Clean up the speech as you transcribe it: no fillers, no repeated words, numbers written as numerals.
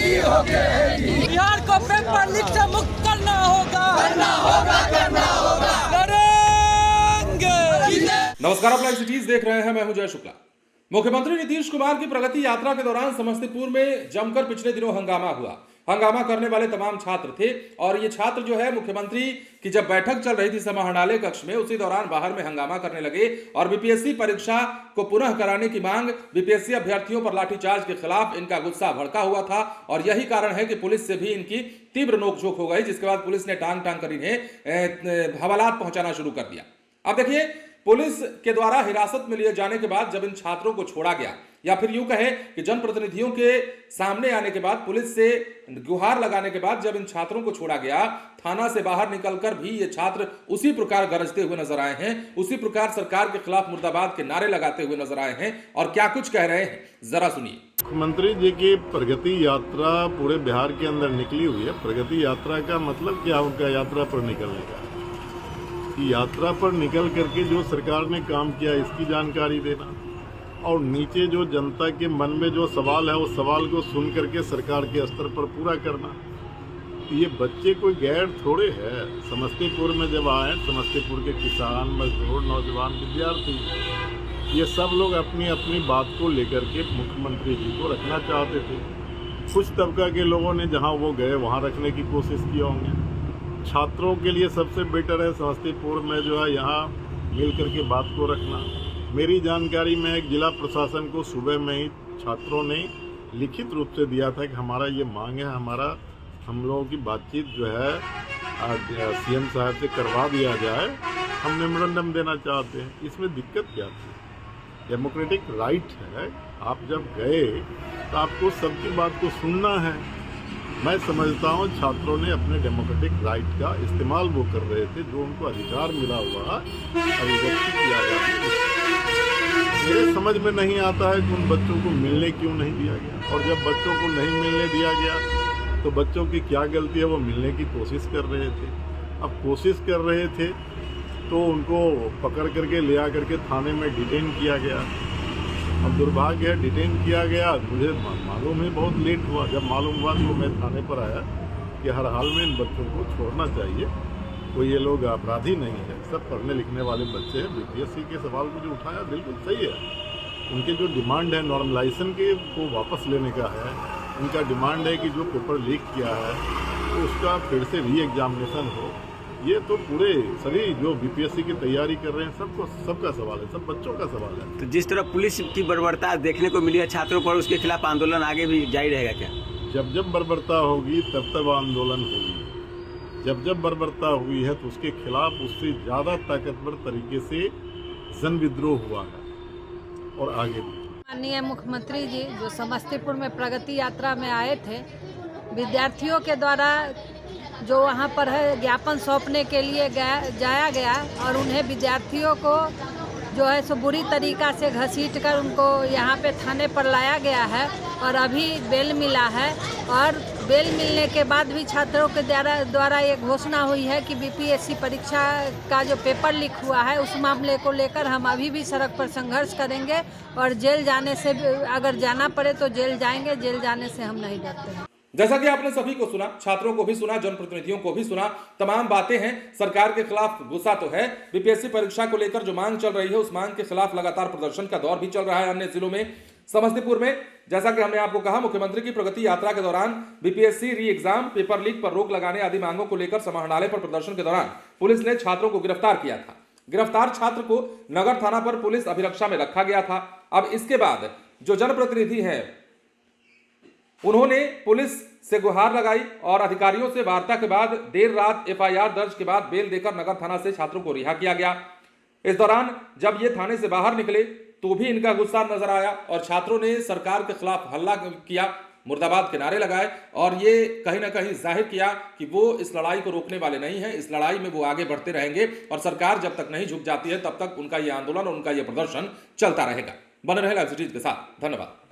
बिहार को paper leak से मुक्त करना होगा। करेंगे। नमस्कार, आप लाइव सिटीज देख रहे हैं। मैं हूं जय शुक्ला। मुख्यमंत्री नीतीश कुमार की प्रगति यात्रा के दौरान समस्तीपुर में जमकर पिछले दिनों हंगामा हुआ। हंगामा करने वाले तमाम छात्र थे और ये छात्र जो है मुख्यमंत्री की जब बैठक चल रही थी समाहरणालय कक्ष में, उसी दौरान बाहर में हंगामा करने लगे और बीपीएससी परीक्षा को पुनः कराने की मांग, बीपीएससी अभ्यर्थियों पर लाठीचार्ज के खिलाफ इनका गुस्सा भड़का हुआ था और यही कारण है कि पुलिस से भी इनकी तीव्र नोकझोंक हो गई, जिसके बाद पुलिस ने टांग कर इन्हें हवालात पहुंचाना शुरू कर दिया। अब देखिए, पुलिस के द्वारा हिरासत में लिए जाने के बाद जब इन छात्रों को छोड़ा गया, या फिर यूं कहें कि जनप्रतिनिधियों के सामने आने के बाद, पुलिस से गुहार लगाने के बाद जब इन छात्रों को छोड़ा गया, थाना से बाहर निकलकर भी ये छात्र उसी प्रकार गरजते हुए नजर आए हैं, उसी प्रकार सरकार के खिलाफ मुर्दाबाद के नारे लगाते हुए नजर आए हैं। और क्या कुछ कह रहे हैं, जरा सुनिए। मुख्यमंत्री जी की प्रगति यात्रा पूरे बिहार के अंदर निकली हुई है। प्रगति यात्रा का मतलब क्या उनका यात्रा पर निकलने का, यात्रा पर निकल करके जो सरकार ने काम किया इसकी जानकारी देना और नीचे जो जनता के मन में जो सवाल है उस सवाल को सुन करके सरकार के स्तर पर पूरा करना। ये बच्चे कोई गैर थोड़े हैं। समस्तीपुर में जब आए, समस्तीपुर के किसान, मजदूर, नौजवान, विद्यार्थी, ये सब लोग अपनी अपनी बात को लेकर के मुख्यमंत्री जी को रखना चाहते थे। कुछ तबका के लोगों ने जहाँ वो गए वहाँ रखने की कोशिश की होंगे। छात्रों के लिए सबसे बेटर है समस्तीपुर में जो है यहाँ मिल करके बात को रखना। मेरी जानकारी में एक जिला प्रशासन को सुबह में ही छात्रों ने लिखित रूप से दिया था कि हमारा ये मांग है, हम लोगों की बातचीत जो है सीएम साहब से करवा दिया जाए, हम मेमोरेंडम देना चाहते हैं। इसमें दिक्कत क्या थी? डेमोक्रेटिक राइट है। आप जब गए तो आपको सबकी बात को सुनना है। मैं समझता हूँ छात्रों ने अपने डेमोक्रेटिक राइट का इस्तेमाल वो कर रहे थे, जो उनको अधिकार मिला हुआ अभिव्यक्ति किया जाता है। मेरे समझ में नहीं आता है कि उन बच्चों को मिलने क्यों नहीं दिया गया, और जब बच्चों को नहीं मिलने दिया गया तो बच्चों की क्या गलती है? वो मिलने की कोशिश कर रहे थे। अब कोशिश कर रहे थे तो उनको पकड़ करके ले आ करके थाने में डिटेन किया गया। अब दुर्भाग्य है, डिटेन किया गया, मुझे मालूम ही बहुत लेट हुआ। जब मालूम हुआ तो मैं थाने पर आया कि हर हाल में इन बच्चों को छोड़ना चाहिए। कोई ये लोग अपराधी नहीं है, सब पढ़ने लिखने वाले बच्चे हैं। बीपीएससी के सवाल को जो उठाया बिल्कुल सही है। उनके जो डिमांड है नॉर्मलाइजेशन के को वापस लेने का है। उनका डिमांड है कि जो पेपर लीक किया है तो उसका फिर से री एग्जामिनेशन हो। ये तो पूरे सभी जो बीपीएससी की तैयारी कर रहे हैं सबका सवाल है, सब बच्चों का सवाल है। तो जिस तरह पुलिस की बर्बरता देखने को मिली है छात्रों पर, उसके खिलाफ आंदोलन आगे भी जारी रहेगा क्या? जब बर्बरता होगी तब आंदोलन होगी। जब बर्बरता हुई है तो उसके खिलाफ उससे ज़्यादा ताकतवर तरीके से जन विद्रोह हुआ है और आगे भी। माननीय मुख्यमंत्री जी जो समस्तीपुर में प्रगति यात्रा में आए थे, विद्यार्थियों के द्वारा जो वहाँ पर है ज्ञापन सौंपने के लिए जाया गया और उन्हें विद्यार्थियों को जो है सो बुरी तरीक़ा से घसीट कर उनको यहाँ पे थाने पर लाया गया है और अभी बेल मिला है। और बेल मिलने के बाद भी छात्रों के द्वारा ये घोषणा हुई है कि बीपीएससी परीक्षा का जो पेपर लीक हुआ है उस मामले को लेकर हम अभी भी सड़क पर संघर्ष करेंगे और जेल जाने से अगर जाना पड़े तो जेल जाएंगे। जेल जाने से हम नहीं डरते हैं। जैसा कि आपने सभी को सुना, छात्रों को भी सुना, जनप्रतिनिधियों को भी सुना, तमाम बातें हैं। सरकार के खिलाफ गुस्सा तो है। बीपीएससी परीक्षा को लेकर जो मांग चल रही है उस मांग के खिलाफ लगातार प्रदर्शन का दौर भी चल रहा है अन्य जिलों में। समस्तीपुर में जैसा कि हमने आपको कहा, मुख्यमंत्री की प्रगति यात्रा के दौरान बीपीएससी री एग्जाम, पेपर लीक पर रोक लगाने आदि मांगों को लेकर समाहरणालय पर प्रदर्शन के दौरान पुलिस ने छात्रों को गिरफ्तार किया था। गिरफ्तार छात्र को नगर थाना पर पुलिस अभिरक्षा में रखा गया था। अब इसके बाद जो जनप्रतिनिधि हैं उन्होंने पुलिस से गुहार लगाई और अधिकारियों से वार्ता के बाद देर रात एफआईआर दर्ज के बाद बेल देकर नगर थाना से छात्रों को रिहा किया गया। इस दौरान जब ये थाने से बाहर निकले तो भी इनका गुस्सा नजर आया और छात्रों ने सरकार के खिलाफ हल्ला किया, मुर्दाबाद के नारे लगाए और ये कहीं ना कहीं जाहिर किया कि वो इस लड़ाई को रोकने वाले नहीं हैं। इस लड़ाई में वो आगे बढ़ते रहेंगे और सरकार जब तक नहीं झुक जाती है तब तक उनका ये आंदोलन और उनका ये प्रदर्शन चलता रहेगा। बने रहे लाइव सिटीज के साथ। धन्यवाद।